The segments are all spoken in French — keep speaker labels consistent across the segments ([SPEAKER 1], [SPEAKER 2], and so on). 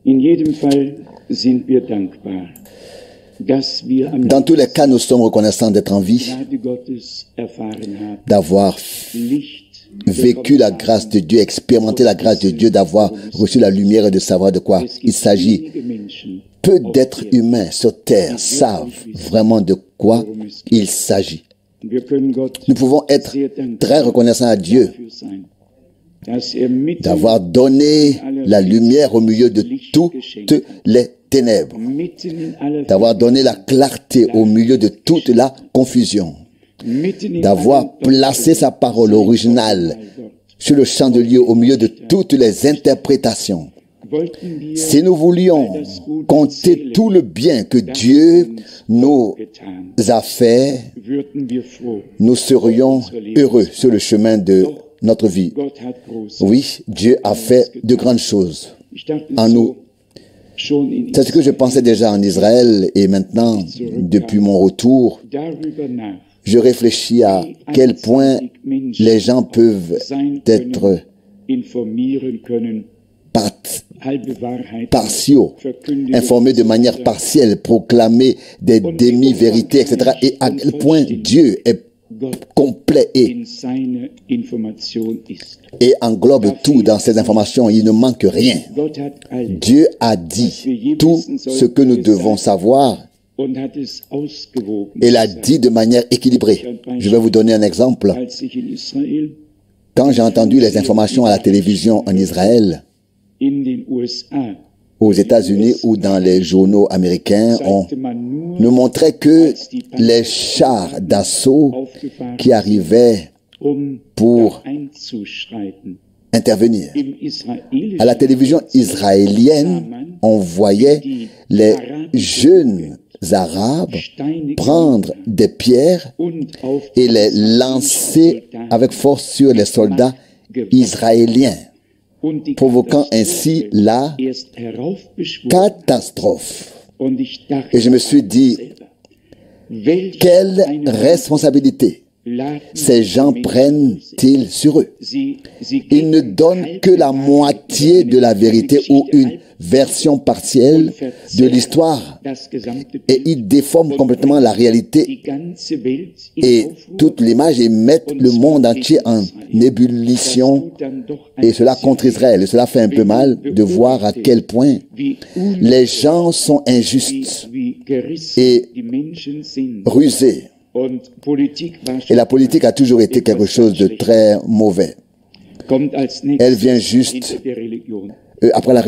[SPEAKER 1] In jedem Fall sind wir dankbar, dass wir am
[SPEAKER 2] Dans tous les cas, nous sommes reconnaissants d'être en vie,
[SPEAKER 1] Gnade Gottes erfahren haben,
[SPEAKER 2] d'avoir
[SPEAKER 1] Licht
[SPEAKER 2] vécu la grâce de Dieu, expérimenté la grâce de Dieu, d'avoir reçu la lumière et de savoir de quoi il s'agit.
[SPEAKER 1] wenige Menschen,
[SPEAKER 2] Peu d'êtres humains sur terre savent vraiment de quoi il s'agit.
[SPEAKER 1] wir können Gott
[SPEAKER 2] Nous pouvons être
[SPEAKER 1] sehr dankbar
[SPEAKER 2] très reconnaissants à Dieu
[SPEAKER 1] dafür sein, dass mitten
[SPEAKER 2] d'avoir donné la lumière au milieu de toutes les ténèbres,
[SPEAKER 1] in aller
[SPEAKER 2] d'avoir donné la clarté au milieu de toute la confusion,
[SPEAKER 1] mitten in
[SPEAKER 2] d'avoir placé sa parole originale sur le chandelier au milieu de toutes les interprétations.
[SPEAKER 1] wollten wir
[SPEAKER 2] Si nous voulions compter tout le bien que Dieu nous a fait,
[SPEAKER 1] würden wir froh.
[SPEAKER 2] nous serions heureux sur le chemin de notre vie.
[SPEAKER 1] Gott hat groß.
[SPEAKER 2] Oui, Dieu a fait de grandes choses
[SPEAKER 1] Ich dachte
[SPEAKER 2] en
[SPEAKER 1] so,
[SPEAKER 2] nous.
[SPEAKER 1] schon in
[SPEAKER 2] C'est ce que je pensais déjà en Israël et maintenant, depuis mon retour,
[SPEAKER 1] darüber nach,
[SPEAKER 2] je réfléchis à quel point les gens peuvent être
[SPEAKER 1] informieren können,
[SPEAKER 2] part-
[SPEAKER 1] halbe Wahrheit
[SPEAKER 2] partiaux,
[SPEAKER 1] verkündigen.
[SPEAKER 2] informés de manière partielle, proclamer des demi-vérités, etc. Et à quel point Dieu est complet
[SPEAKER 1] In seiner Information ist.
[SPEAKER 2] et englobe tout dans ces informations. Il ne manque rien.
[SPEAKER 1] Gott hat alles
[SPEAKER 2] Dieu a dit tout ce que nous devons savoir
[SPEAKER 1] und hat es ausgewogen.
[SPEAKER 2] et l'a dit de manière équilibrée. Je vais vous donner un exemple.
[SPEAKER 1] Als ich in Israel,
[SPEAKER 2] Quand j'ai entendu les informations à la télévision en Israël,
[SPEAKER 1] in den USA,
[SPEAKER 2] aux États-Unis ou dans les journaux américains, on
[SPEAKER 1] zeigte man nur
[SPEAKER 2] ne montrait que les chars d'assaut
[SPEAKER 1] aufgefahren,
[SPEAKER 2] qui arrivaient pour
[SPEAKER 1] einzuschreiten.
[SPEAKER 2] intervenir.
[SPEAKER 1] Im israelischen
[SPEAKER 2] À la télévision israélienne, on voyait les jeunes Arabes prendre des pierres
[SPEAKER 1] und auf
[SPEAKER 2] et les lancer avec force sur les soldats israéliens,
[SPEAKER 1] und die
[SPEAKER 2] provoquant ainsi la
[SPEAKER 1] erst heraufbeschworen.
[SPEAKER 2] catastrophe.
[SPEAKER 1] Und ich dachte,
[SPEAKER 2] Et je me suis dit,
[SPEAKER 1] welch
[SPEAKER 2] quelle
[SPEAKER 1] eine
[SPEAKER 2] responsabilité
[SPEAKER 1] laden
[SPEAKER 2] ces gens prennent-ils sur eux?
[SPEAKER 1] sie
[SPEAKER 2] Ils ne donnent que la moitié de la vérité ou une version partielle de l'histoire
[SPEAKER 1] das gesamte
[SPEAKER 2] et ils déforment complètement la réalité
[SPEAKER 1] die ganze Welt in
[SPEAKER 2] et
[SPEAKER 1] Aufruhr,
[SPEAKER 2] toute l'image et mettent le monde entier en ébullition
[SPEAKER 1] dann doch
[SPEAKER 2] et cela contre Israël. Et cela fait un peu mal de voir à quel point
[SPEAKER 1] wie
[SPEAKER 2] les gens sont injustes
[SPEAKER 1] wie gerissen
[SPEAKER 2] et
[SPEAKER 1] die Menschen sind.
[SPEAKER 2] rusés.
[SPEAKER 1] Und Politik war
[SPEAKER 2] Et la politique a toujours été quelque chose de très mauvais.
[SPEAKER 1] kommt als
[SPEAKER 2] Elle
[SPEAKER 1] nächstes
[SPEAKER 2] vient juste
[SPEAKER 1] hinter der Religion.
[SPEAKER 2] après la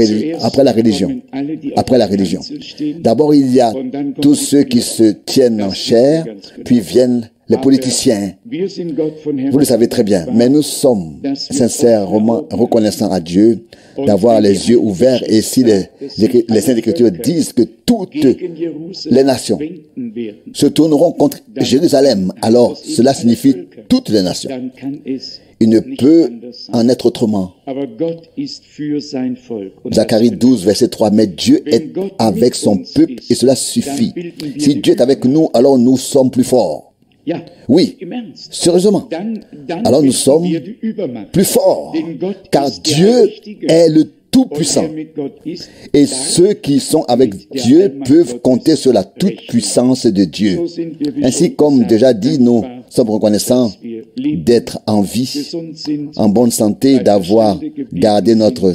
[SPEAKER 2] religion.
[SPEAKER 1] Alle, die
[SPEAKER 2] Après la religion.
[SPEAKER 1] Kanzel stehen,
[SPEAKER 2] D'abord, il y a tous ceux qui se tiennent en chair, puis viennent les politiciens.
[SPEAKER 1] wir sind Gott von
[SPEAKER 2] Vous le
[SPEAKER 1] Herzen
[SPEAKER 2] savez très bien, mais nous sommes sincèrement reconnaissants à Dieu d'avoir les yeux ouverts. Et si les Saintes Écritures disent que toutes
[SPEAKER 1] gegen Jerusalem
[SPEAKER 2] les nations
[SPEAKER 1] wenden werden,
[SPEAKER 2] se tourneront contre Jérusalem, alors cela signifie toutes les nations.
[SPEAKER 1] dann kann es
[SPEAKER 2] Il ne
[SPEAKER 1] nicht
[SPEAKER 2] peut
[SPEAKER 1] anders sein.
[SPEAKER 2] en être autrement.
[SPEAKER 1] Aber Gott ist für sein Volk. Und
[SPEAKER 2] Zacharie 12, verset 3, mais Dieu est avec son peuple et cela suffit. Si Dieu est avec nous, alors nous sommes plus forts.
[SPEAKER 1] ja,
[SPEAKER 2] Oui,
[SPEAKER 1] im Ernst.
[SPEAKER 2] sérieusement,
[SPEAKER 1] Dann
[SPEAKER 2] alors nous
[SPEAKER 1] bilden
[SPEAKER 2] sommes
[SPEAKER 1] wir die Übermacht.
[SPEAKER 2] plus forts,
[SPEAKER 1] Denn Gott
[SPEAKER 2] car
[SPEAKER 1] ist der
[SPEAKER 2] Dieu
[SPEAKER 1] Allmächtige.
[SPEAKER 2] est le
[SPEAKER 1] Und
[SPEAKER 2] Tout-Puissant.
[SPEAKER 1] wer mit Gott ist,
[SPEAKER 2] Et
[SPEAKER 1] darf
[SPEAKER 2] ceux qui sont avec Dieu peuvent compter sur la toute-puissance de Dieu.
[SPEAKER 1] so sind wir, wie
[SPEAKER 2] Ainsi,
[SPEAKER 1] schon
[SPEAKER 2] comme
[SPEAKER 1] gesagt,
[SPEAKER 2] déjà dit, nous
[SPEAKER 1] dankbar,
[SPEAKER 2] sommes reconnaissants
[SPEAKER 1] dass wir leben,
[SPEAKER 2] d'être en vie,
[SPEAKER 1] gesund sind,
[SPEAKER 2] en bonne santé, d'avoir gardé notre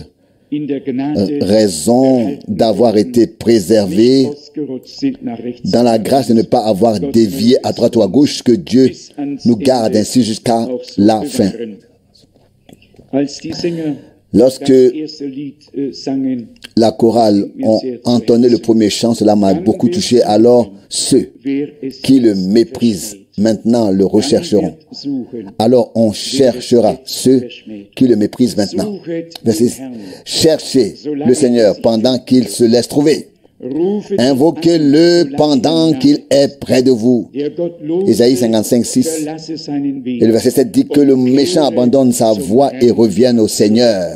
[SPEAKER 1] in der Gnade
[SPEAKER 2] raison, d'avoir été préservés
[SPEAKER 1] ausgerutscht sind nach rechts.
[SPEAKER 2] dans la grâce de ne pas avoir dévié à droite ou à gauche, que Dieu nous garde ainsi jusqu'à la fin.
[SPEAKER 1] Als die Sänger
[SPEAKER 2] Lorsque
[SPEAKER 1] das erste Lied sangen,
[SPEAKER 2] la chorale ont entonné le premier chant, cela m'a beaucoup touché. Alors ceux
[SPEAKER 1] wer es
[SPEAKER 2] qui le méprisent maintenant le rechercheront.
[SPEAKER 1] suchen,
[SPEAKER 2] Alors on cherchera ceux qui le méprisent maintenant. Verset 6. Cherchez le Seigneur pendant qu'il se laisse trouver.
[SPEAKER 1] rufet
[SPEAKER 2] Invoquez-le pendant qu'il est près de vous.
[SPEAKER 1] der Gott lobe,
[SPEAKER 2] Ésaïe 55, 6.
[SPEAKER 1] verlasse seinen Weg.
[SPEAKER 2] Et le verset 7 dit que le méchant abandonne sa voie et revienne au Seigneur.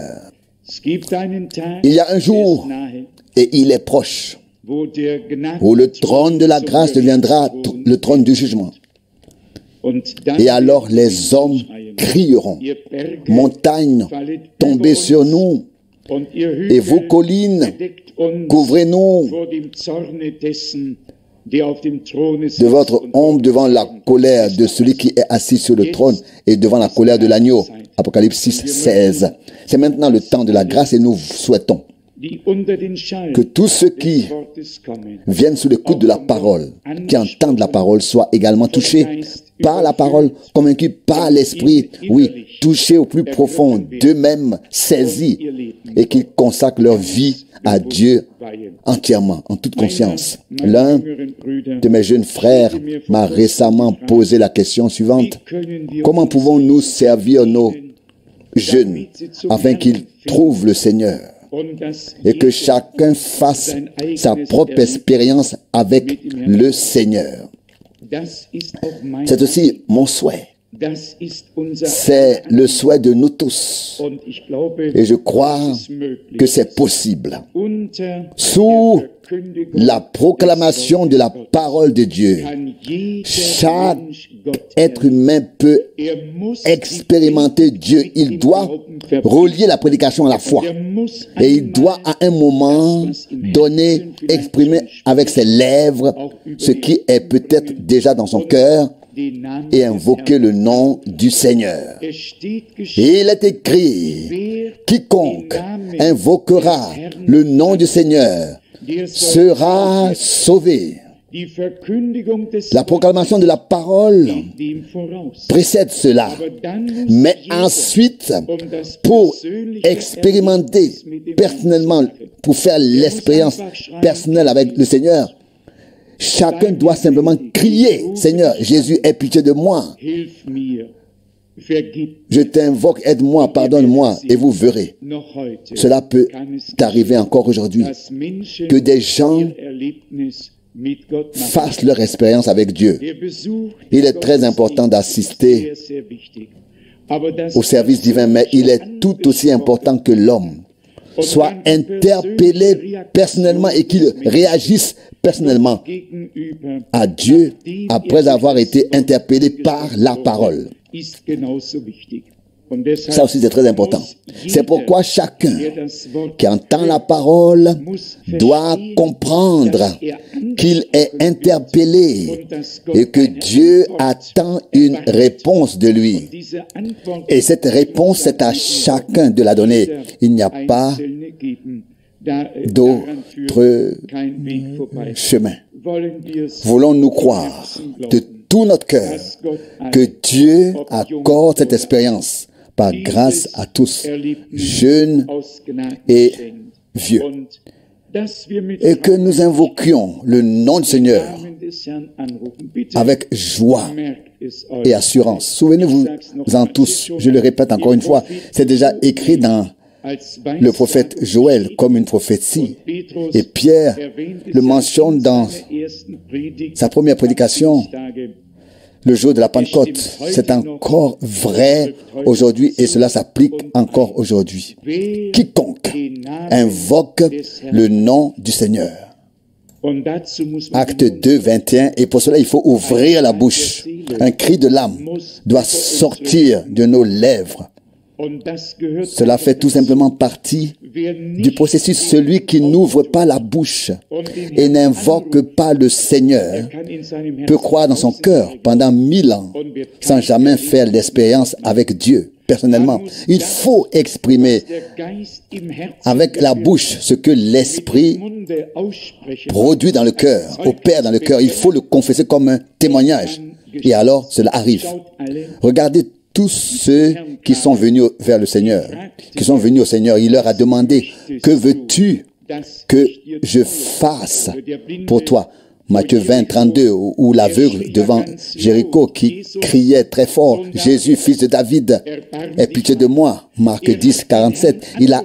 [SPEAKER 1] Es gibt einen Tag,
[SPEAKER 2] Il y a un jour,
[SPEAKER 1] der ist nahe,
[SPEAKER 2] et il est proche,
[SPEAKER 1] wo der Gnade
[SPEAKER 2] où le trône de la grâce deviendra le trône du jugement.
[SPEAKER 1] und dann
[SPEAKER 2] Et alors les hommes crieront,
[SPEAKER 1] ihr Berge
[SPEAKER 2] montagne
[SPEAKER 1] fallet
[SPEAKER 2] tombez sur nous, Et vous, collines, couvrez-nous de votre ombre devant la colère de celui qui est assis sur le trône et devant la colère de l'agneau. Apocalypse 6, 16. C'est maintenant le temps de la grâce et nous souhaitons que tous ceux qui viennent sous l'écoute de la parole, qui entendent la parole, soient également touchés par la parole, convaincus par l'Esprit, oui, touchés au plus profond d'eux-mêmes, saisis, et qu'ils consacrent leur vie à Dieu entièrement, en toute conscience. L'un de mes jeunes frères m'a récemment posé la question suivante: comment pouvons-nous servir nos jeunes afin qu'ils trouvent le Seigneur et que chacun fasse sa propre expérience avec le Seigneur? C'est aussi mon souhait. C'est le souhait de nous tous. Et je crois que c'est possible. Sous la proclamation de la parole de Dieu, chaque être humain peut expérimenter Dieu. Il doit relier la prédication à la foi. Et il doit à un moment donné exprimer avec ses lèvres ce qui est peut-être déjà dans son cœur et invoquer le nom du Seigneur. Il est écrit: quiconque invoquera le nom du Seigneur sera sauvé. La proclamation de la parole précède cela. Mais ensuite, pour expérimenter personnellement, pour faire l'expérience personnelle avec le Seigneur, chacun doit simplement crier: Seigneur Jésus, aie pitié de moi. Je t'invoque, aide-moi, pardonne-moi, et vous verrez. Cela peut arriver encore aujourd'hui, que des gens fassent leur expérience avec Dieu. Il est très important d'assister au service divin, mais il est tout aussi important que l'homme soit interpellé personnellement et qu'il réagisse personnellement à Dieu après avoir été interpellé par la parole. Ça aussi, c'est très important. C'est pourquoi chacun qui entend la parole doit comprendre qu'il est interpellé et que Dieu attend une réponse de lui. Et cette réponse, c'est à chacun de la donner. Il n'y a pas d'autre chemin. Voulons-nous croire de tout notre cœur que Dieu accorde cette expérience par grâce à tous, jeunes et vieux, et que nous invoquions le nom du Seigneur avec joie et assurance. Souvenez-vous-en tous, je le répète encore une fois, c'est déjà écrit dans le prophète Joël comme une prophétie. Et Pierre le mentionne dans sa première prédication, le jour de la Pentecôte. C'est encore vrai aujourd'hui et cela s'applique encore aujourd'hui. Quiconque invoque le nom du Seigneur. Acte 2, 21. Et pour cela, il faut ouvrir la bouche. Un cri de l'âme doit sortir de nos lèvres. Cela fait tout simplement partie du processus. Celui qui n'ouvre pas la bouche et n'invoque pas le Seigneur peut croire dans son cœur pendant 1000 ans sans jamais faire l'expérience avec Dieu personnellement. Il faut exprimer avec la bouche ce que l'Esprit produit dans le cœur, opère dans le cœur. Il faut le confesser comme un témoignage. Et alors, cela arrive. Regardez tous ceux qui sont venus vers le Seigneur, qui sont venus au Seigneur, il leur a demandé: que veux-tu que je fasse pour toi? Matthieu 20, 32, où l'aveugle devant Jéricho qui criait très fort: Jésus, fils de David, aie pitié de moi. Marc 10, 47. Il a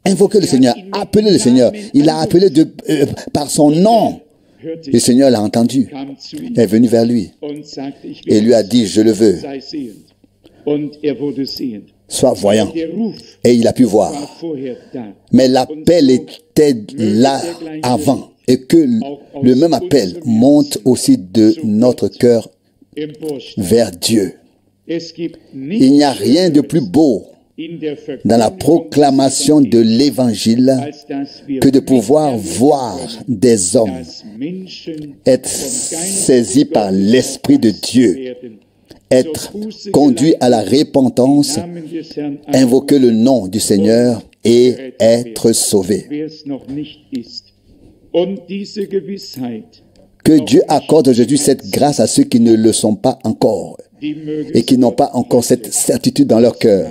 [SPEAKER 2] invoqué le Seigneur, appelé le Seigneur. Il a appelé par son nom. Le Seigneur l'a entendu, est venu vers lui et lui a dit: je le veux. Sois voyant. Et il a pu voir. Mais l'appel était là avant. Et que le même appel monte aussi de notre cœur vers Dieu. Il n'y a rien de plus beau dans la proclamation de l'Évangile que de pouvoir voir des hommes être saisis par l'Esprit de Dieu, être conduits à la repentance, invoquer le nom du Seigneur et être sauvés. Que Dieu accorde aujourd'hui cette grâce à ceux qui ne le sont pas encore et qui n'ont pas encore cette certitude dans leur cœur.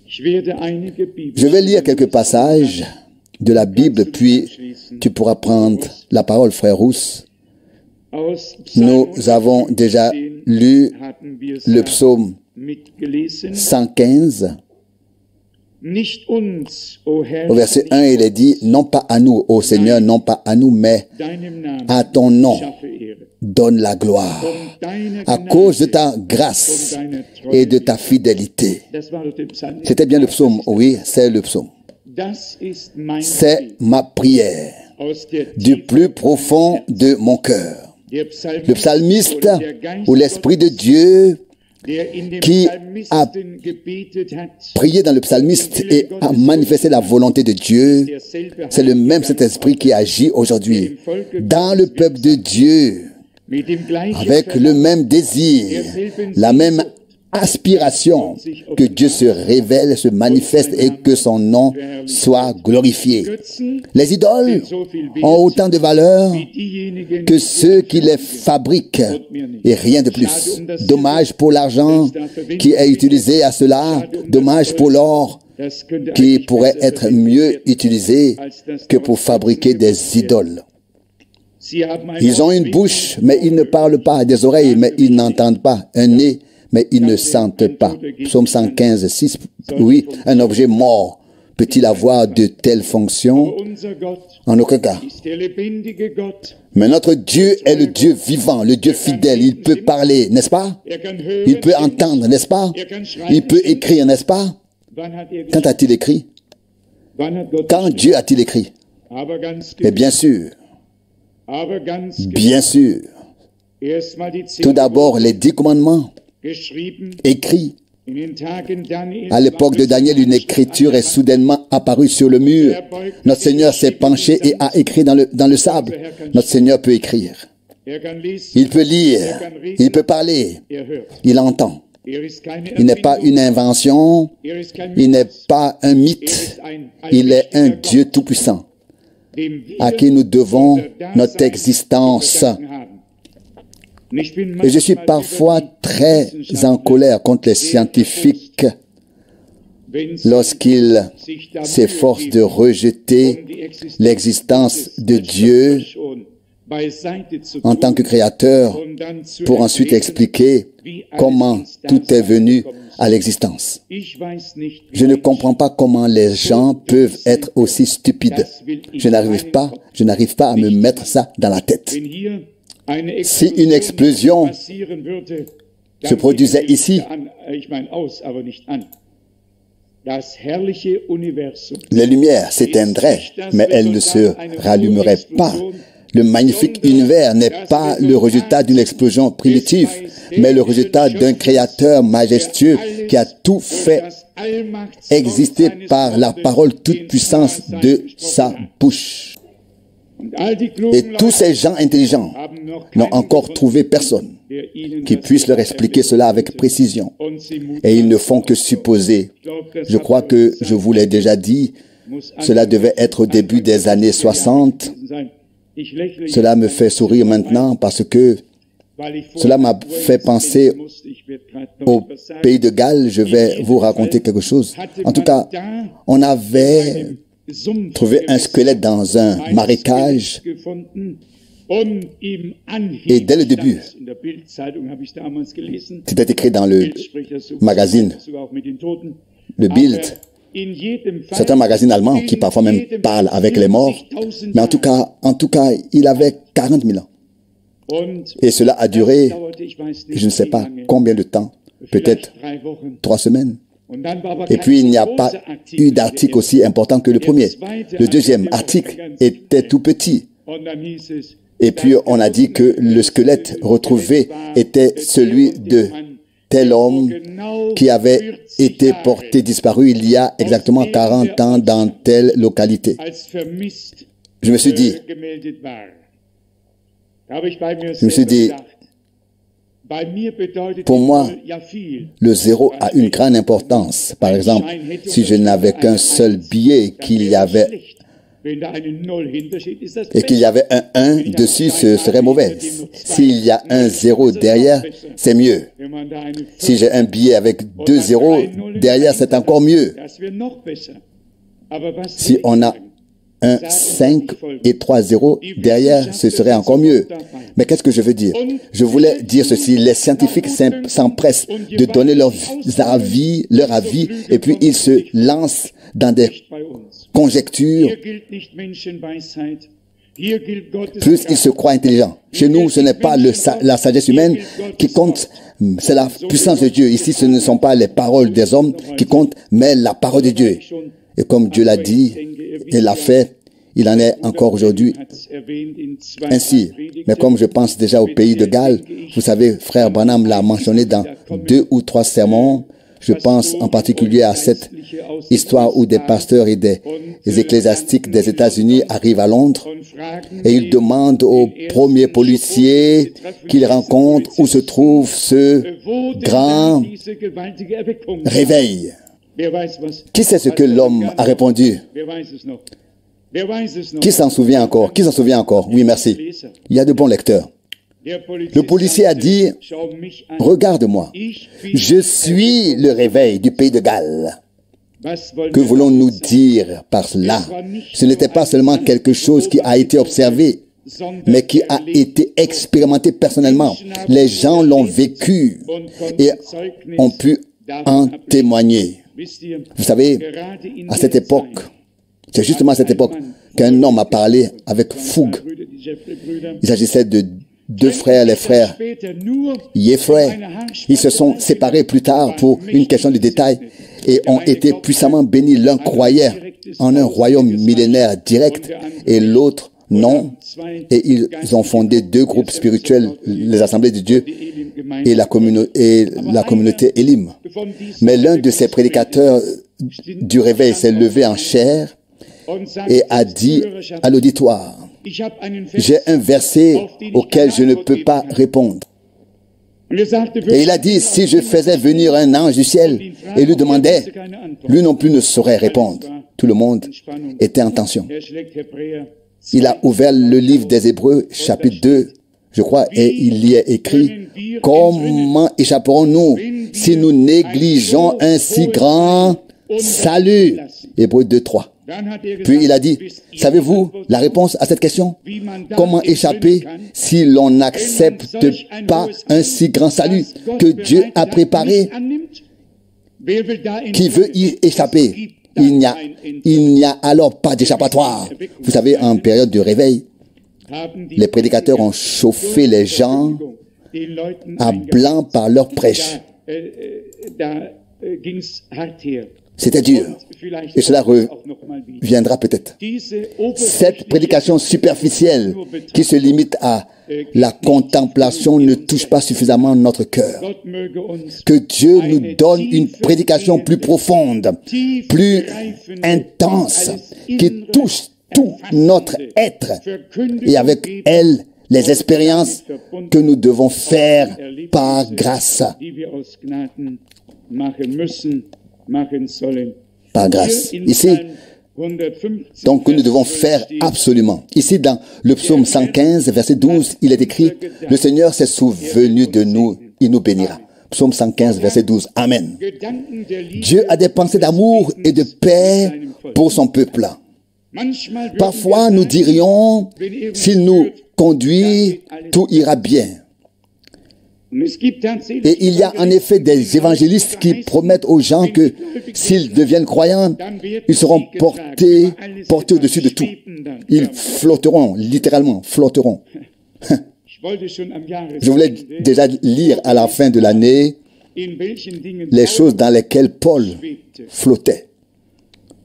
[SPEAKER 2] Je vais lire quelques passages de la Bible, puis tu pourras prendre la parole, frère Rousse. Nous avons déjà lu le psaume 115. Au verset 1, il est dit, non pas à nous, ô Seigneur, non pas à nous, mais à ton nom, donne la gloire, à cause de ta grâce et de ta fidélité. C'était bien le psaume, oui, c'est le psaume. C'est ma prière du plus profond de mon cœur. Le psalmiste ou l'Esprit de Dieu qui a prié dans le psalmiste et a manifesté la volonté de Dieu, c'est le même Saint-Esprit qui agit aujourd'hui dans le peuple de Dieu, avec le même désir, la même aspiration que Dieu se révèle, se manifeste et que son nom soit glorifié. Les idoles ont autant de valeur que ceux qui les fabriquent et rien de plus. Dommage pour l'argent qui est utilisé à cela, dommage pour l'or qui pourrait être mieux utilisé que pour fabriquer des idoles. Ils ont une bouche, mais ils ne parlent pas, des oreilles, mais ils n'entendent pas, un nez, mais ils ne sentent pas. Psaume 115, 6, oui, un objet mort peut-il avoir de telles fonctions? En aucun cas. Mais notre Dieu est le Dieu vivant, le Dieu fidèle. Il peut parler, n'est-ce pas? Il peut entendre, n'est-ce pas? Il peut écrire, n'est-ce pas? Quand a-t-il écrit? Quand Dieu a-t-il écrit? Mais bien sûr. Bien sûr. Tout d'abord, les 10 commandements écrits. À l'époque de Daniel, une écriture est soudainement apparue sur le mur. Notre Seigneur s'est penché et a écrit dans le sable. Notre Seigneur peut écrire. Il peut lire. Il peut parler. Il entend. Il n'est pas une invention. Il n'est pas un mythe. Il est un Dieu tout-puissant à qui nous devons notre existence. Et je suis parfois très en colère contre les scientifiques lorsqu'ils s'efforcent de rejeter l'existence de Dieu en tant que créateur pour ensuite expliquer comment tout est venu à l'existence. Je ne comprends pas comment les gens peuvent être aussi stupides. Je n'arrive pas à me mettre ça dans la tête. Si une explosion se produisait ici, les lumières s'éteindraient, mais elles ne se rallumeraient pas. Le magnifique univers n'est pas le résultat d'une explosion primitive, mais le résultat d'un créateur majestueux qui a tout fait exister par la parole toute puissance de sa bouche. Et tous ces gens intelligents n'ont encore trouvé personne qui puisse leur expliquer cela avec précision. Et ils ne font que supposer. Je crois que je vous l'ai déjà dit, cela devait être au début des années 60. Cela me fait sourire maintenant parce que cela m'a fait penser au pays de Galles. Je vais vous raconter quelque chose. En tout cas, on avait trouvé un squelette dans un marécage et dès le début, c'était écrit dans le magazine, le Bild. C'est un magazine allemand qui parfois même parle avec les morts, mais en tout cas, il avait 40 000 ans. Et cela a duré, je ne sais pas combien de temps, peut-être 3 semaines. Et puis, il n'y a pas eu d'article aussi important que le premier. Le deuxième article était tout petit. Et puis, on a dit que le squelette retrouvé était celui tel homme qui avait été porté disparu il y a exactement 40 ans dans telle localité. Je me suis dit, pour moi, le zéro a une grande importance. Par exemple, si je n'avais qu'un seul billet, qu'il y avait un 1 dessus, ce serait mauvais. S'il y a un 0 derrière, c'est mieux. Si j'ai un billet avec 2 zéros derrière, c'est encore mieux. Si on a un 5 et 3 zéros derrière, ce serait encore mieux. Mais qu'est-ce que je veux dire? Je voulais dire ceci. Les scientifiques s'empressent de donner leur avis, et puis ils se lancent dans des conjectures. Plus ils se croient intelligents. Chez nous, ce n'est pas la sagesse humaine qui compte, c'est la puissance de Dieu. Ici, ce ne sont pas les paroles des hommes qui comptent, mais la parole de Dieu. Et comme Dieu l'a dit et l'a fait, il en est encore aujourd'hui ainsi. Mais comme je pense déjà au pays de Galles, vous savez, frère Branham l'a mentionné dans 2 ou 3 sermons. Je pense en particulier à cette histoire où des pasteurs et des ecclésiastiques des États-Unis arrivent à Londres et ils demandent au premier policier qu'ils rencontrent où se trouve ce grand réveil. Qui sait ce que l'homme a répondu? Qui s'en souvient encore? Qui s'en souvient encore? Oui, merci. Il y a de bons lecteurs. Le policier a dit, regarde-moi, je suis le réveil du pays de Galles. Que voulons-nous dire par cela? Ce n'était pas seulement quelque chose qui a été observé, mais qui a été expérimenté personnellement. Les gens l'ont vécu et ont pu en témoigner. Vous savez, à cette époque, c'est justement à cette époque qu'un homme a parlé avec fougue. Il s'agissait de 2 frères, les frères Jeffrey. Ils se sont séparés plus tard pour une question de détail et ont été puissamment bénis. L'un croyait en un royaume millénaire direct et l'autre non. Et ils ont fondé 2 groupes spirituels, les Assemblées de Dieu et la communauté Elim. Mais l'un de ces prédicateurs du réveil s'est levé en chair et a dit à l'auditoire, j'ai un verset auquel je ne peux pas répondre. Et il a dit, si je faisais venir un ange du ciel et lui demandais, lui non plus ne saurait répondre. Tout le monde était en tension. Il a ouvert le livre des Hébreux, chapitre 2, je crois, et il y est écrit, comment échapperons-nous si nous négligeons un si grand salut? Hébreux 2, 3. Puis il a dit, savez-vous la réponse à cette question? Comment échapper si l'on n'accepte pas un si grand salut que Dieu a préparé? Qui veut y échapper? Il n'y a alors pas d'échappatoire. Vous savez, en période de réveil, les prédicateurs ont chauffé les gens à blanc par leur prêche. C'était dur. Et cela reviendra peut-être. Cette prédication superficielle qui se limite à la contemplation ne touche pas suffisamment notre cœur. Que Dieu nous donne une prédication plus profonde, plus intense, qui touche tout notre être et avec elle les expériences que nous devons faire par grâce. Par grâce. Ici, donc que nous devons faire absolument. Ici, dans le psaume 115, verset 12, il est écrit, le Seigneur s'est souvenu de nous, il nous bénira. Psaume 115, verset 12. Amen. Dieu a des pensées d'amour et de paix pour son peuple. Parfois, nous dirions, s'il nous conduit, tout ira bien. Et il y a en effet des évangélistes qui promettent aux gens que s'ils deviennent croyants, ils seront portés au-dessus de tout. Ils flotteront, littéralement, flotteront. Je voulais déjà lire à la fin de l'année les choses dans lesquelles Paul flottait.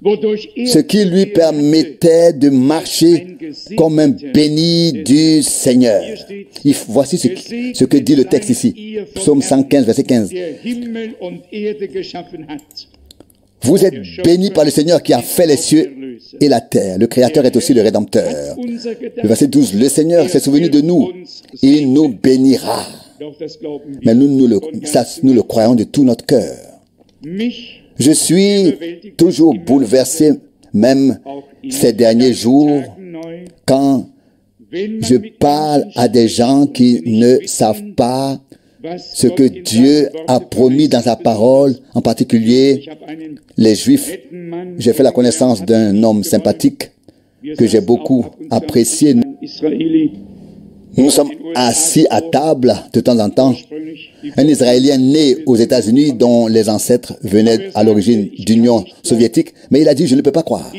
[SPEAKER 2] ce qui lui permettait de marcher comme un béni du Seigneur. Voici ce que dit le texte ici, Psaume 115, verset 15. Vous êtes bénis par le Seigneur qui a fait les cieux et la terre. Le Créateur est aussi le Rédempteur. Le verset 12, le Seigneur s'est souvenu de nous, il nous bénira. Mais nous le croyons de tout notre cœur. Je suis toujours bouleversé, même ces derniers jours, quand je parle à des gens qui ne savent pas ce que Dieu a promis dans sa parole, en particulier les Juifs. J'ai fait la connaissance d'un homme sympathique que j'ai beaucoup apprécié. Nous sommes assis à table de temps en temps. Un Israélien né aux États-Unis dont les ancêtres venaient à l'origine d'Union soviétique, mais il a dit, je ne peux pas croire.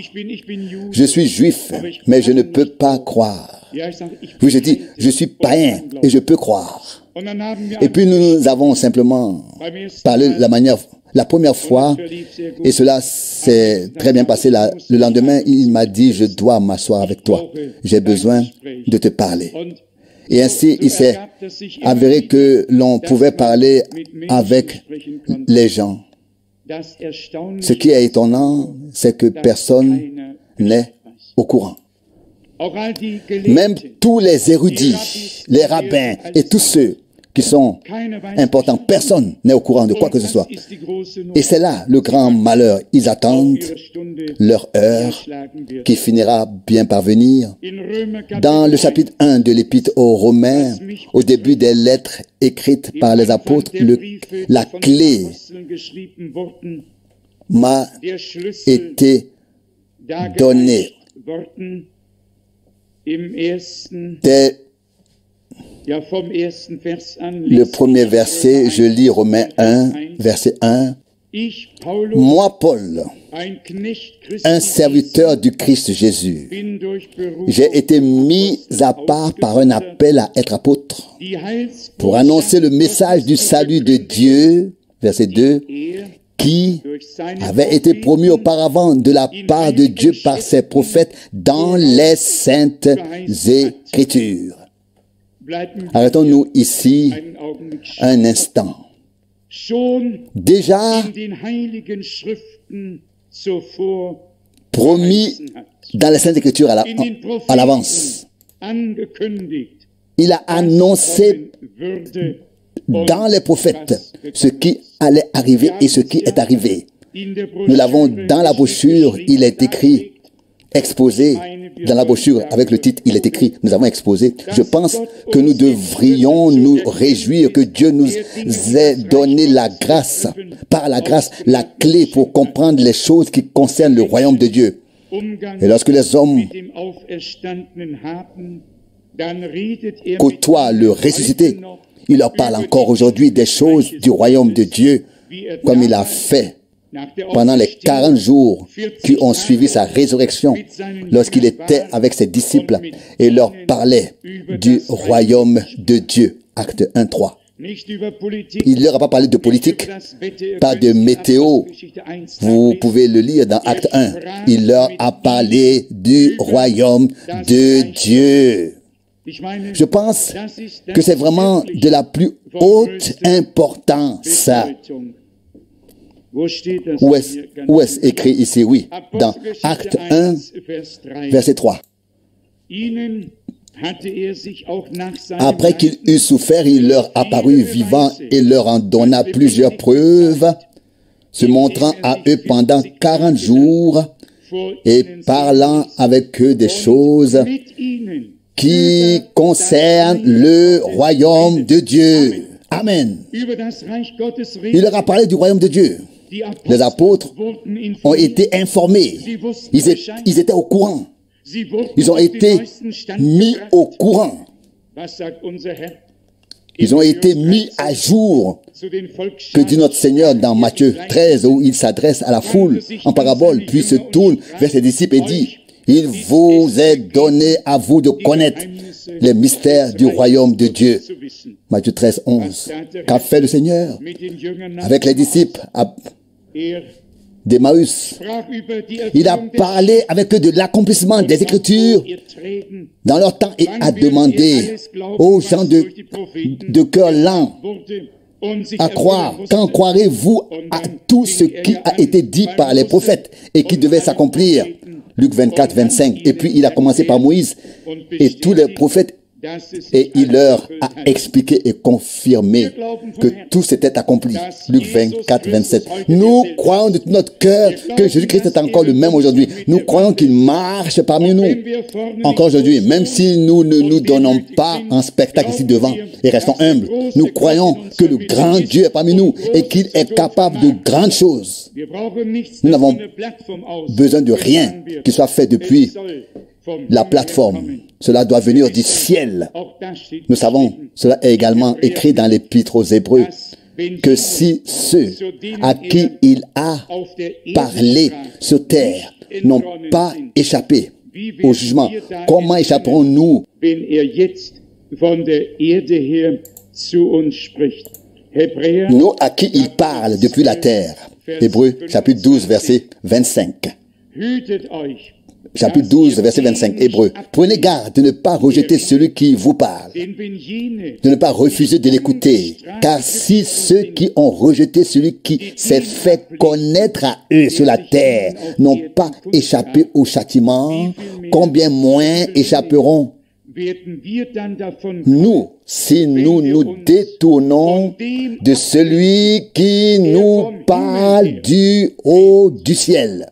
[SPEAKER 2] Je suis juif, mais je ne peux pas croire. Oui, je dis, je suis païen et je peux croire. Et puis nous avons simplement parlé de la première fois, et cela s'est très bien passé. Le lendemain, il m'a dit, je dois m'asseoir avec toi. J'ai besoin de te parler. Et ainsi, il s'est avéré que l'on pouvait parler avec les gens. Ce qui est étonnant, c'est que personne n'est au courant. Même tous les érudits, les rabbins et tous ceux qui sont importants, personne n'est au courant de quoi que ce soit. Et c'est là le grand malheur. Ils attendent leur heure qui finira bien par venir. Dans le chapitre 1 de l'Épître aux Romains, au début des lettres écrites par les apôtres, la clé m'a été donnée. Dès le premier verset, je lis Romains 1, verset 1. Moi, Paul, un serviteur du Christ Jésus, j'ai été mis à part par un appel à être apôtre pour annoncer le message du salut de Dieu, verset 2, qui avait été promu auparavant de la part de Dieu par ses prophètes dans les saintes Écritures. Arrêtons-nous ici un instant. Déjà promis dans les Saintes Écritures à l'avance. Il a annoncé dans les prophètes ce qui allait arriver et ce qui est arrivé. Nous l'avons dans la brochure, il est écrit, exposé dans la brochure avec le titre, il est écrit, nous avons exposé. Je pense que nous devrions nous réjouir que Dieu nous ait donné la grâce, par la grâce, la clé pour comprendre les choses qui concernent le royaume de Dieu. Et lorsque les hommes côtoient le ressuscité, il leur parle encore aujourd'hui des choses du royaume de Dieu, comme il a fait pendant les 40 jours qui ont suivi sa résurrection, lorsqu'il était avec ses disciples et leur parlait du royaume de Dieu. Acte 1, 3. Il ne leur a pas parlé de politique, pas de météo. Vous pouvez le lire dans Acte 1. Il leur a parlé du royaume de Dieu. Je pense que c'est vraiment de la plus haute importance. Où est-ce écrit ici? Oui, dans Acte 1, verset 3. Après qu'il eut souffert, il leur apparut vivant et leur en donna plusieurs preuves, se montrant à eux pendant 40 jours et parlant avec eux des choses qui concernent le royaume de Dieu. Amen. Il leur a parlé du royaume de Dieu. Les apôtres ont été informés. Ils étaient au courant. Ils ont été mis au courant. Ils ont été mis à jour. Que dit notre Seigneur dans Matthieu 13, où il s'adresse à la foule en parabole, puis se tourne vers ses disciples et dit, « Il vous est donné à vous de connaître les mystères du royaume de Dieu. » Matthieu 13, 11. Qu'a fait le Seigneur avec les disciples d'Emmaüs. Il a parlé avec eux de l'accomplissement des Écritures dans leur temps et a demandé aux gens de cœur lent à croire. Quand croirez-vous à tout ce qui a été dit par les prophètes et qui devait s'accomplir? Luc 24, 25. Et puis il a commencé par Moïse et tous les prophètes. Et il leur a expliqué et confirmé que tout s'était accompli. Luc 24, 27. Nous croyons de tout notre cœur que Jésus-Christ est encore le même aujourd'hui. Nous croyons qu'il marche parmi nous encore aujourd'hui. Même si nous ne nous donnons pas un spectacle ici devant et restons humbles, nous croyons que le grand Dieu est parmi nous et qu'il est capable de grandes choses. Nous n'avons besoin de rien qui soit fait depuis la plateforme. Cela doit venir du ciel. Nous savons, cela est également écrit dans l'Épître aux Hébreux, que si ceux à qui il a parlé sur terre n'ont pas échappé au jugement, comment échapperons-nous? Nous à qui il parle depuis la terre. Hébreux chapitre 12, verset 25. Chapitre 12, verset 25, Hébreux. Prenez garde de ne pas rejeter celui qui vous parle, de ne pas refuser de l'écouter, car si ceux qui ont rejeté celui qui s'est fait connaître à eux sur la terre n'ont pas échappé au châtiment, combien moins échapperont nous si nous nous détournons de celui qui nous parle du haut du ciel.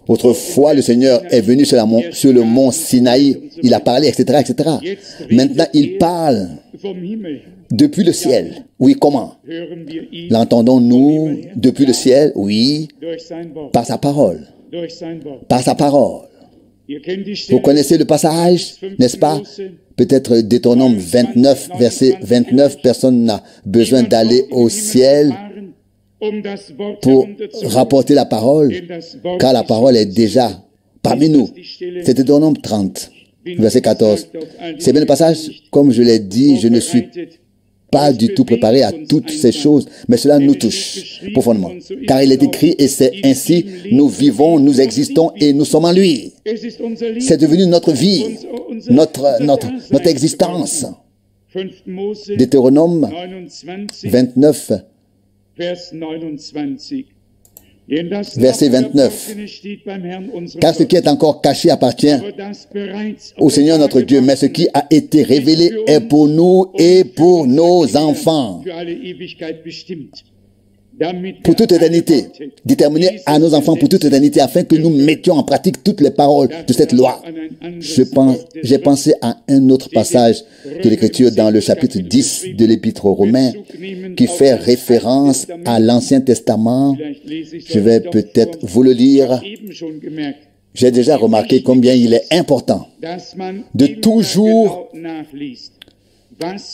[SPEAKER 2] Autrefois, le Seigneur est venu sur le mont Sinaï. Il a parlé, etc., etc. Maintenant, il parle depuis le ciel. Oui, comment? L'entendons-nous depuis le ciel? Oui, par sa parole. Par sa parole. Vous connaissez le passage, n'est-ce pas? Peut-être Deutéronome 29, verset 29. Personne n'a besoin d'aller au ciel pour rapporter la parole, car la parole est déjà parmi nous. C'est Deutéronome 30, verset 14. C'est bien le passage. Comme je l'ai dit, je ne suis pas du tout préparé à toutes ces choses, mais cela nous touche profondément. Car il est écrit, et c'est ainsi, nous vivons, nous existons, et nous sommes en lui. C'est devenu notre vie, notre existence. Deutéronome 29, verset 29. Car ce qui est encore caché appartient au Seigneur notre Dieu, mais ce qui a été révélé est pour nous et pour nos enfants. Pour toute éternité, déterminé à nos enfants pour toute éternité, afin que nous mettions en pratique toutes les paroles de cette loi. J'ai pensé à un autre passage de l'Écriture dans le chapitre 10 de l'Épître aux Romains, qui fait référence à l'Ancien Testament. Je vais peut-être vous le lire. J'ai déjà remarqué combien il est important de toujours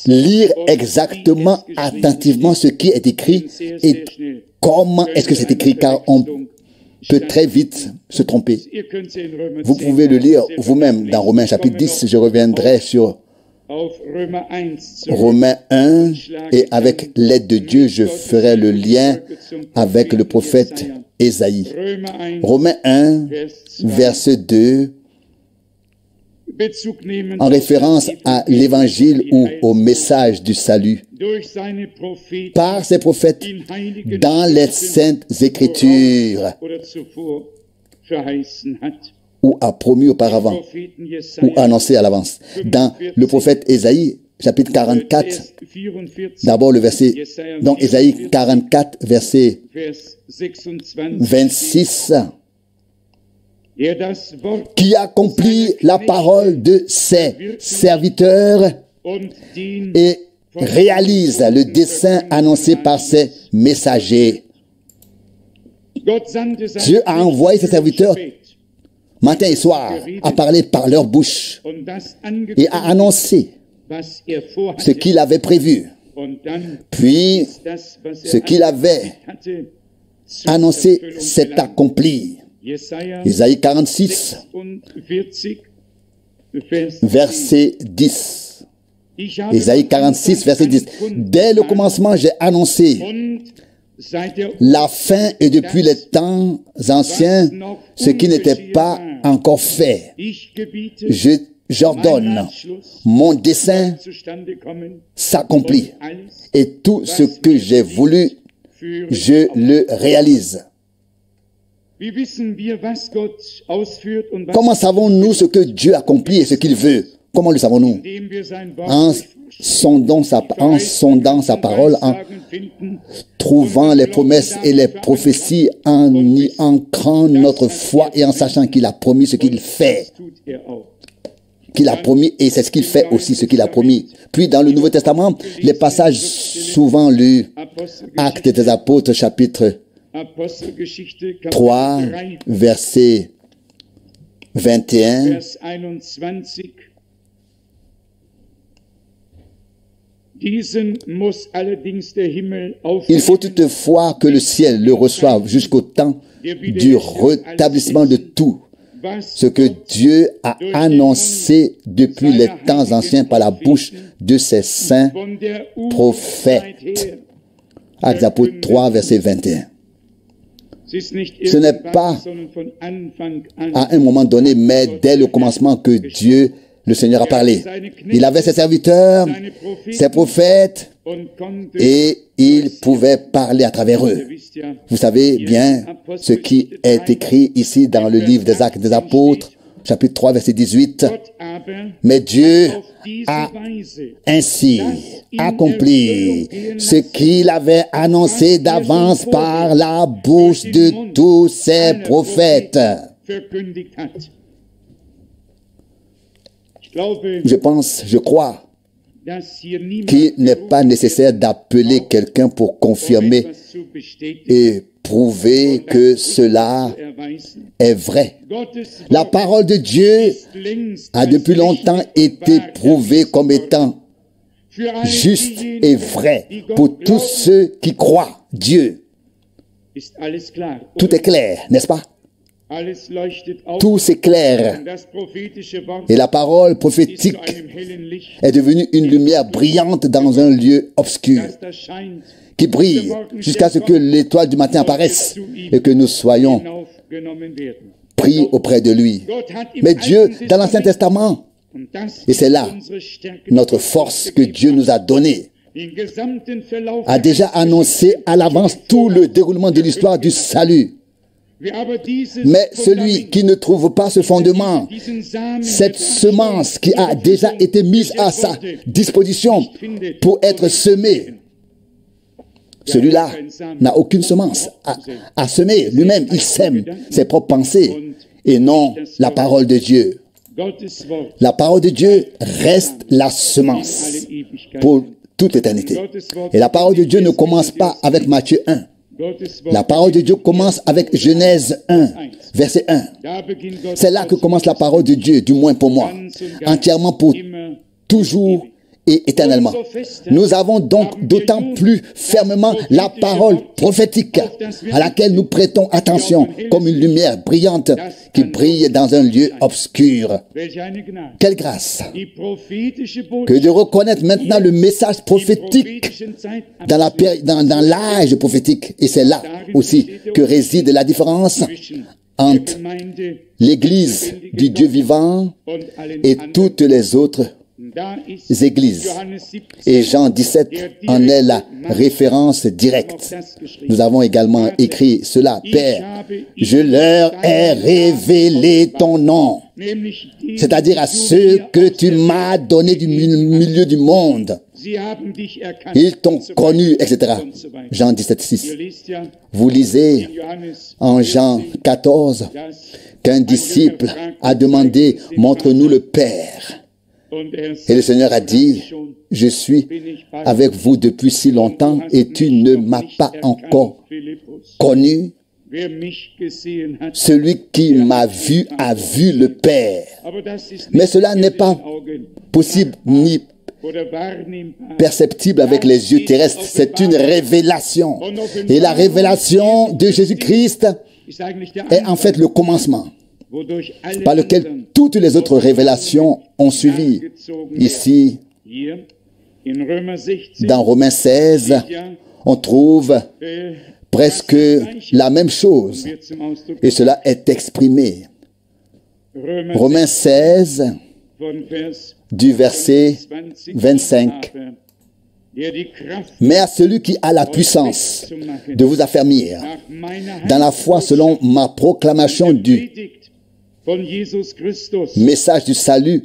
[SPEAKER 2] lire exactement, attentivement ce qui est écrit et comment est-ce que c'est écrit, car on peut très vite se tromper. Vous pouvez le lire vous-même dans Romains chapitre 10. Je reviendrai sur Romains 1 et avec l'aide de Dieu, je ferai le lien avec le prophète Ésaïe. Romains 1, verset 2. En référence à l'évangile ou au message du salut par ses prophètes dans les saintes écritures, ou a promis auparavant, ou annoncé à l'avance. Dans le prophète Ésaïe, chapitre 44, d'abord le verset, donc Ésaïe 44, verset 26, qui accomplit la parole de ses serviteurs et réalise le dessein annoncé par ses messagers. Dieu a envoyé ses serviteurs matin et soir à parler par leur bouche et à annoncer ce qu'il avait prévu. Puis, ce qu'il avait annoncé s'est accompli. Isaïe 46, verset 10. Isaïe 46, verset 10. Dès le commencement, j'ai annoncé la fin est depuis les temps anciens, ce qui n'était pas encore fait. J'ordonne, mon dessein s'accomplit, et tout ce que j'ai voulu, je le réalise. Comment savons-nous ce que Dieu accomplit et ce qu'il veut? Comment le savons-nous? En sondant sa parole, en trouvant les promesses et les prophéties, en y ancrant notre foi et en sachant qu'il a promis ce qu'il fait. Qu'il a promis, et c'est ce qu'il fait aussi, ce qu'il a promis. Puis dans le Nouveau Testament, les passages souvent lus, Actes des Apôtres, chapitre 3, verset 21. Il faut toutefois que le ciel le reçoive jusqu'au temps du rétablissement de tout, ce que Dieu a annoncé depuis les temps anciens par la bouche de ses saints prophètes. Actes des Apôtres 3, verset 21. Ce n'est pas à un moment donné, mais dès le commencement que Dieu, le Seigneur, a parlé. Il avait ses serviteurs, ses prophètes, et il pouvait parler à travers eux. Vous savez bien ce qui est écrit ici dans le livre des Actes des Apôtres, chapitre 3, verset 18. Mais Dieu a ainsi accompli ce qu'il avait annoncé d'avance par la bouche de tous ses prophètes. Je crois qu'il n'est pas nécessaire d'appeler quelqu'un pour confirmer et prouver que cela est vrai. La parole de Dieu a depuis longtemps été prouvée comme étant juste et vrai pour tous ceux qui croient Dieu. Tout est clair, n'est-ce pas? Tout s'éclaire. Et la parole prophétique est devenue une lumière brillante dans un lieu obscur, qui brille jusqu'à ce que l'étoile du matin apparaisse et que nous soyons pris auprès de lui. Mais Dieu, dans l'Ancien Testament, et c'est là notre force que Dieu nous a donnée, a déjà annoncé à l'avance tout le déroulement de l'histoire du salut. Mais celui qui ne trouve pas ce fondement, cette semence qui a déjà été mise à sa disposition pour être semée, celui-là n'a aucune semence à semer. Lui-même, il sème ses propres pensées et non la parole de Dieu. La parole de Dieu reste la semence pour toute éternité. Et la parole de Dieu ne commence pas avec Matthieu 1. La parole de Dieu commence avec Genèse 1, verset 1. C'est là que commence la parole de Dieu, du moins pour moi, entièrement, pour toujours et éternellement. Nous avons donc d'autant plus fermement la parole prophétique à laquelle nous prêtons attention comme une lumière brillante qui brille dans un lieu obscur. Quelle grâce que de reconnaître maintenant le message prophétique dans l'âge prophétique. Et c'est là aussi que réside la différence entre l'Église du Dieu vivant et toutes les autres églises. Et Jean 17 en est la référence directe. Nous avons également écrit cela. Père, je leur ai révélé ton nom, c'est-à-dire à ceux que tu m'as donnés du milieu du monde. Ils t'ont connu, etc. Jean 17, 6. Vous lisez en Jean 14 qu'un disciple a demandé, montre-nous le Père. Et le Seigneur a dit, je suis avec vous depuis si longtemps et tu ne m'as pas encore connu. Celui qui m'a vu a vu le Père. Mais cela n'est pas possible ni perceptible avec les yeux terrestres. C'est une révélation. Et la révélation de Jésus-Christ est en fait le commencement par lequel toutes les autres révélations ont suivi. Ici, dans Romains 16, on trouve presque la même chose. Et cela est exprimé. Romains 16, du verset 25. Mais à celui qui a la puissance de vous affermir dans la foi selon ma proclamation du message du salut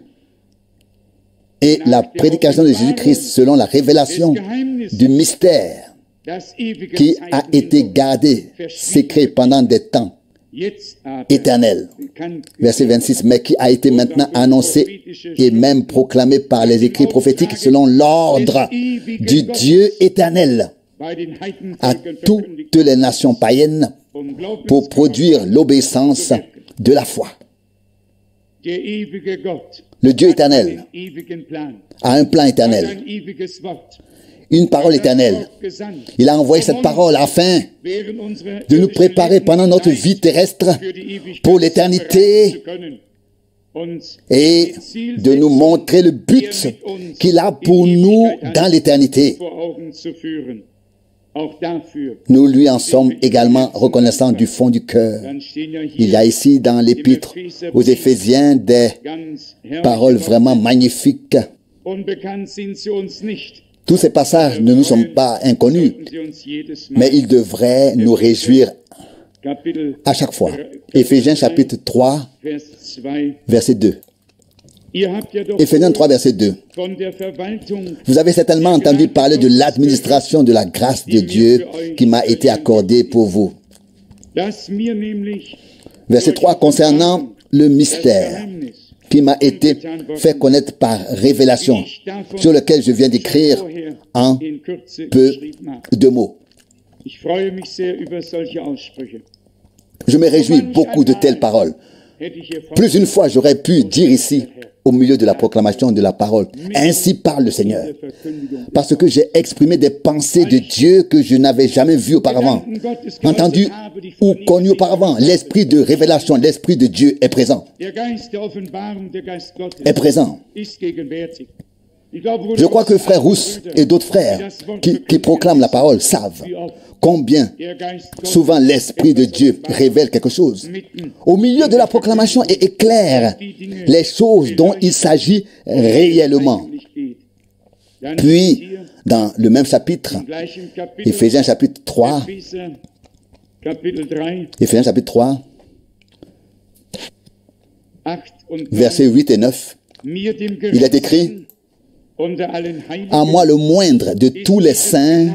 [SPEAKER 2] et la prédication de Jésus-Christ selon la révélation du mystère qui a été gardé, secret pendant des temps éternels. Verset 26, mais qui a été maintenant annoncé et même proclamé par les écrits prophétiques selon l'ordre du Dieu éternel à toutes les nations païennes pour produire l'obéissance de la foi. Le Dieu éternel a un plan éternel, une parole éternelle. Il a envoyé cette parole afin de nous préparer pendant notre vie terrestre pour l'éternité et de nous montrer le but qu'il a pour nous dans l'éternité. Nous lui en sommes également reconnaissants du fond du cœur. Il y a ici dans l'épître aux Éphésiens des paroles vraiment magnifiques. Tous ces passages ne nous sont pas inconnus, mais ils devraient nous réjouir à chaque fois. Éphésiens chapitre 3, verset 2. Éphésiens 3, verset 2. Vous avez certainement entendu parler de l'administration de la grâce de Dieu qui m'a été accordée pour vous. Verset 3, concernant le mystère qui m'a été fait connaître par révélation, sur lequel je viens d'écrire en peu de mots. Je me réjouis beaucoup de telles paroles. Plus d'une fois, j'aurais pu dire ici, au milieu de la proclamation de la parole, ainsi parle le Seigneur, parce que j'ai exprimé des pensées de Dieu que je n'avais jamais vues auparavant, entendues ou connues auparavant. L'esprit de révélation, l'esprit de Dieu est présent. Est présent. Je crois que frère Rousse et d'autres frères qui proclament la parole savent combien souvent l'Esprit de Dieu révèle quelque chose. Au milieu de la proclamation et éclaire les choses dont il s'agit réellement. Puis, dans le même chapitre, Éphésiens chapitre 3, Éphésiens chapitre 3, versets 8 et 9, il est écrit: à moi le moindre de tous les saints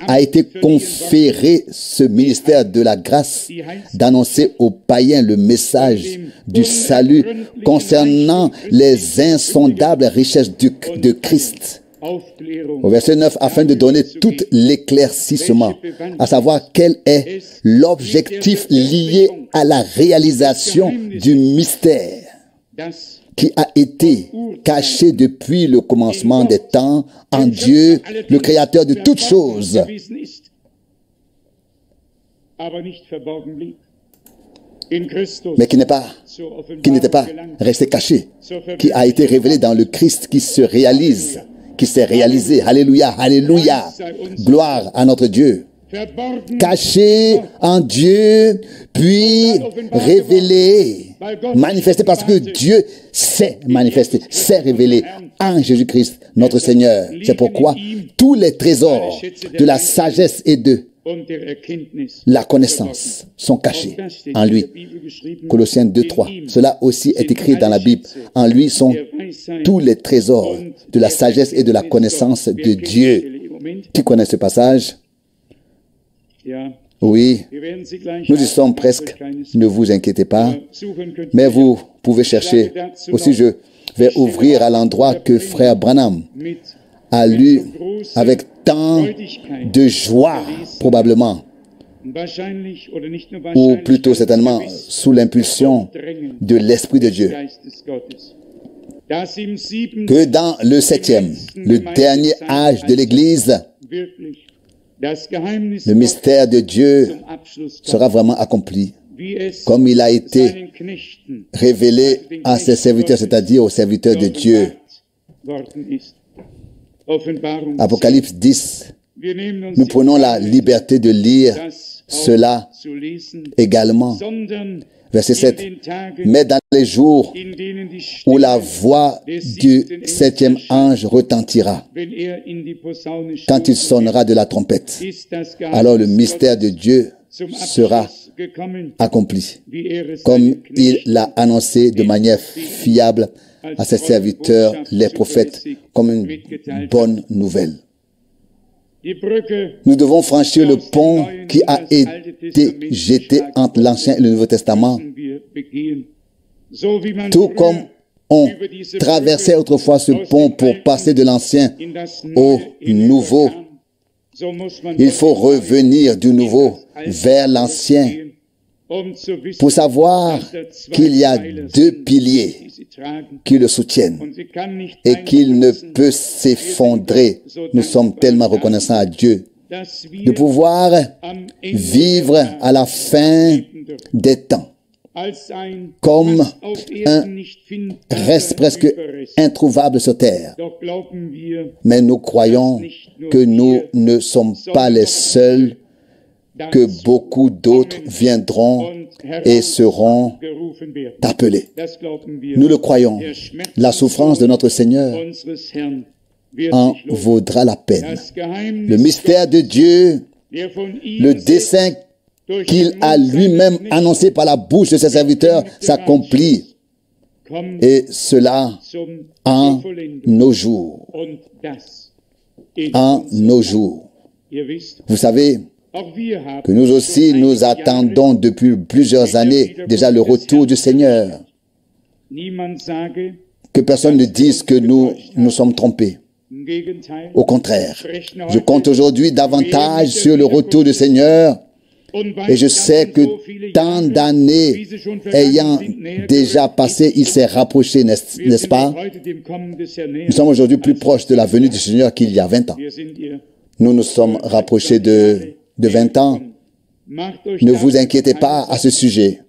[SPEAKER 2] a été conféré ce ministère de la grâce d'annoncer aux païens le message du salut concernant les insondables richesses de Christ. Au verset 9, afin de donner tout l'éclaircissement, à savoir quel est l'objectif lié à la réalisation du mystère qui a été caché depuis le commencement des temps en Dieu, le Créateur de toutes choses. Mais qui n'était pas resté caché, qui a été révélé dans le Christ qui se réalise, qui s'est réalisé. Alléluia, alléluia. Gloire à notre Dieu. Caché en Dieu, puis révélé, manifesté parce que Dieu s'est manifesté, s'est révélé en Jésus-Christ, notre Seigneur. C'est pourquoi tous les trésors de la sagesse et de la connaissance sont cachés en lui. Colossiens 2, 3. Cela aussi est écrit dans la Bible. En lui sont tous les trésors de la sagesse et de la connaissance de Dieu. Qui connaît ce passage? Oui, nous y sommes presque, ne vous inquiétez pas, mais vous pouvez chercher. Aussi, je vais ouvrir à l'endroit que frère Branham a lu avec tant de joie, probablement, ou plutôt certainement sous l'impulsion de l'Esprit de Dieu, que dans le 7e, le dernier âge de l'Église, le mystère de Dieu sera vraiment accompli, comme il a été révélé à ses serviteurs, c'est-à-dire aux serviteurs de Dieu. Apocalypse 10, Nous prenons la liberté de lire cela également. Verset 7. Mais dans les jours où la voix du septième ange retentira, quand il sonnera de la trompette, alors le mystère de Dieu sera accompli, comme il l'a annoncé de manière fiable à ses serviteurs, les prophètes, comme une bonne nouvelle. Nous devons franchir le pont qui a été jeté entre l'Ancien et le Nouveau Testament. Tout comme on traversait autrefois ce pont pour passer de l'Ancien au Nouveau, il faut revenir du Nouveau vers l'Ancien pour savoir qu'il y a deux piliers qui le soutiennent et qu'il ne peut s'effondrer. Nous sommes tellement reconnaissants à Dieu de pouvoir vivre à la fin des temps comme un reste presque introuvable sur terre. Mais nous croyons que nous ne sommes pas les seuls, que beaucoup d'autres viendront et seront appelés. Nous le croyons. La souffrance de notre Seigneur en vaudra la peine. Le mystère de Dieu, le dessein qu'il a lui-même annoncé par la bouche de ses serviteurs s'accomplit. Et cela en nos jours. En nos jours. Vous savez que nous aussi, nous attendons depuis plusieurs années déjà le retour du Seigneur. Que personne ne dise que nous nous sommes trompés. Au contraire, je compte aujourd'hui davantage sur le retour du Seigneur. Et je sais que tant d'années ayant déjà passé, il s'est rapproché, n'est-ce pas? Nous sommes aujourd'hui plus proches de la venue du Seigneur qu'il y a 20 ans. Nous nous sommes rapprochés de 20 ans. Ne vous inquiétez pas à ce sujet.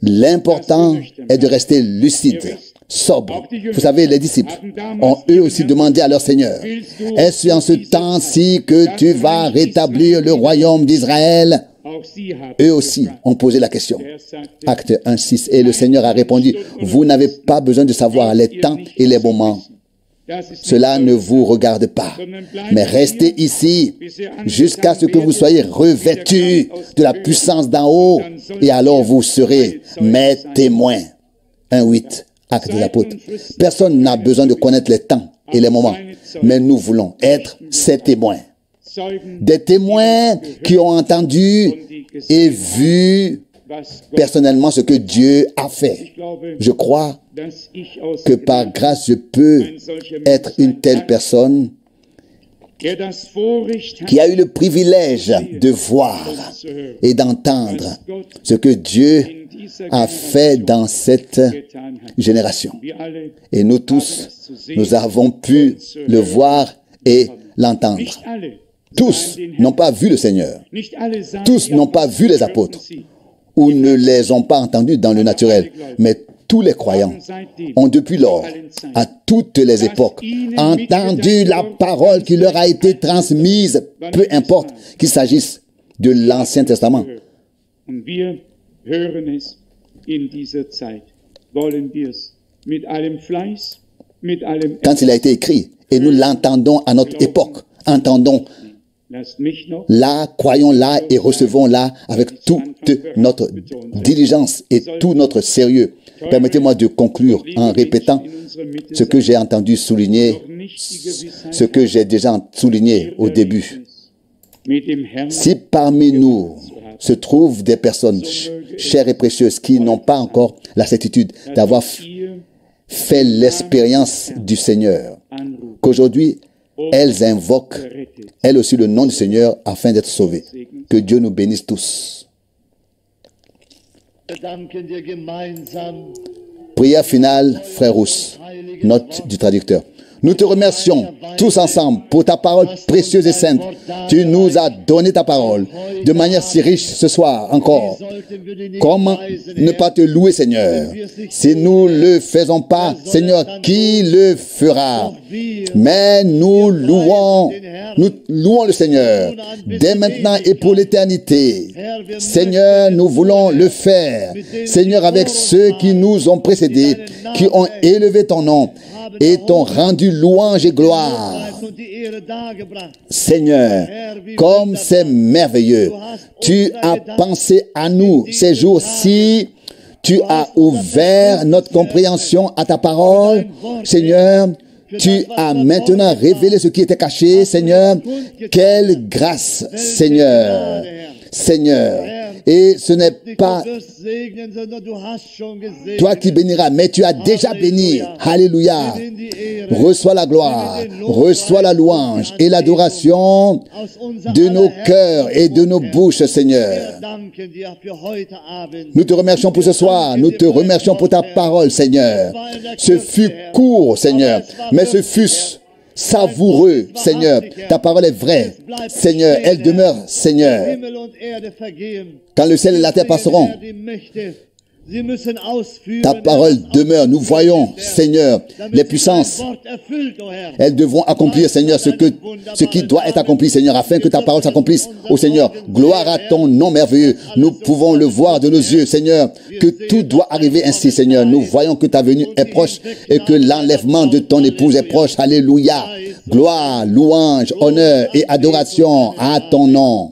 [SPEAKER 2] L'important est de rester lucide, sobre. Vous savez, les disciples ont eux aussi demandé à leur Seigneur, est-ce en ce temps-ci que tu vas rétablir le royaume d'Israël? Eux aussi ont posé la question. Acte 1, 6. Et le Seigneur a répondu, vous n'avez pas besoin de savoir les temps et les moments. Cela ne vous regarde pas, mais restez ici jusqu'à ce que vous soyez revêtus de la puissance d'en haut, et alors vous serez mes témoins. 1,8, Actes des Apôtres. Personne n'a besoin de connaître les temps et les moments, mais nous voulons être ces témoins. Des témoins qui ont entendu et vu personnellement ce que Dieu a fait. Je crois que par grâce, je peux être une telle personne qui a eu le privilège de voir et d'entendre ce que Dieu a fait dans cette génération. Et nous tous, nous avons pu le voir et l'entendre. Tous n'ont pas vu le Seigneur. Tous n'ont pas vu les apôtres ou ne les ont pas entendus dans le naturel. Mais tous les croyants ont depuis lors, à toutes les époques, entendu la parole qui leur a été transmise, peu importe qu'il s'agisse de l'Ancien Testament. Quand il a été écrit, et nous l'entendons à notre époque, entendons là, croyons-là et recevons-là avec toute notre diligence et tout notre sérieux. Permettez-moi de conclure en répétant ce que j'ai entendu souligner, ce que j'ai déjà souligné au début. Si parmi nous se trouvent des personnes chères et précieuses qui n'ont pas encore la certitude d'avoir fait l'expérience du Seigneur, qu'aujourd'hui, elles invoquent, elles aussi, le nom du Seigneur afin d'être sauvées. Que Dieu nous bénisse tous. Prière finale, frère Rousse, note du traducteur. Nous te remercions tous ensemble pour ta parole précieuse et sainte. Tu nous as donné ta parole de manière si riche ce soir encore. Comment ne pas te louer, Seigneur? Si nous ne le faisons pas, Seigneur, qui le fera? Mais nous louons le Seigneur dès maintenant et pour l'éternité. Seigneur, nous voulons le faire. Seigneur, avec ceux qui nous ont précédés, qui ont élevé ton nom et t'ont rendu louange et gloire. Seigneur, comme c'est merveilleux, tu as pensé à nous ces jours-ci. Tu as ouvert notre compréhension à ta parole, Seigneur. Tu as maintenant révélé ce qui était caché, Seigneur. Quelle grâce, Seigneur. Seigneur. Et ce n'est pas toi qui béniras, mais tu as déjà béni. Alléluia. Reçois la gloire, reçois la louange et l'adoration de nos cœurs et de nos bouches, Seigneur. Nous te remercions pour ce soir. Nous te remercions pour ta parole, Seigneur. Ce fut court, Seigneur, mais ce fut savoureux, Seigneur. Ta parole est vraie, Seigneur. Elle demeure, Seigneur. Quand le ciel et la terre passeront, ta parole demeure. Nous voyons, Seigneur, les puissances. Elles devront accomplir, Seigneur, ce qui doit être accompli, Seigneur, afin que ta parole s'accomplisse. Ô Seigneur, gloire à ton nom merveilleux. Nous pouvons le voir de nos yeux, Seigneur, que tout doit arriver ainsi, Seigneur. Nous voyons que ta venue est proche et que l'enlèvement de ton épouse est proche. Alléluia. Gloire, louange, honneur et adoration à ton nom.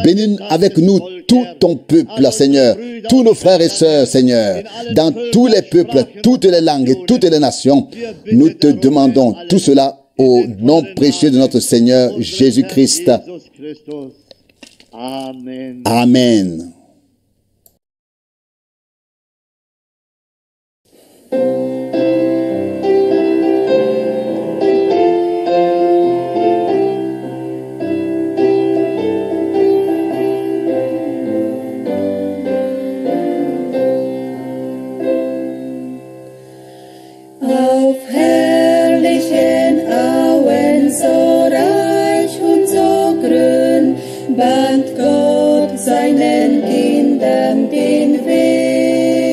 [SPEAKER 2] Bénis avec nous tout ton peuple, Seigneur, tous nos frères et sœurs, Seigneur, dans tous les peuples, toutes les langues et toutes les nations. Nous te demandons tout cela au nom précieux de notre Seigneur Jésus-Christ. Amen.
[SPEAKER 3] Bahnt Gott seinen Kindern den Weg,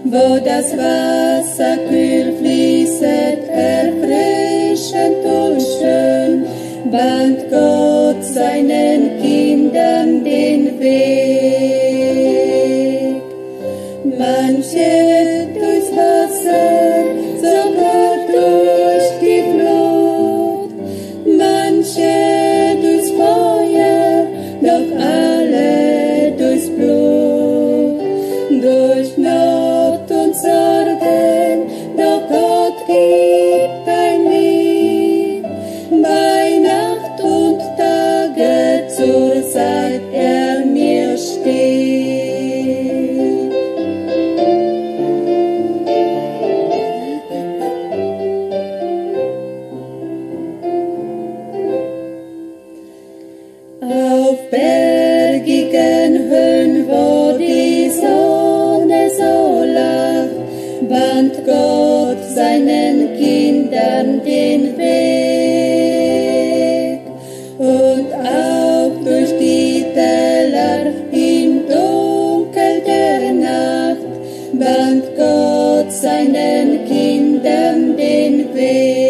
[SPEAKER 3] wo das Wasser kühl fließet, erfrischend und schön, bahnt Gott seinen Kindern den Weg. Manche durchs Wasser, sogar durch die Flut, manche durchs Feuer, doch alle durchs Blut, durch Not und Sorgen, doch Gott gibt ein Lied, bei Nacht und Tage zur Zeit er mir steht. Auf bergigen Höhen, wo die Sonne so lacht, bahnt Gott seinen Kindern den Weg. Und auch durch die Täler im Dunkel der Nacht, bahnt Gott seinen Kindern den Weg.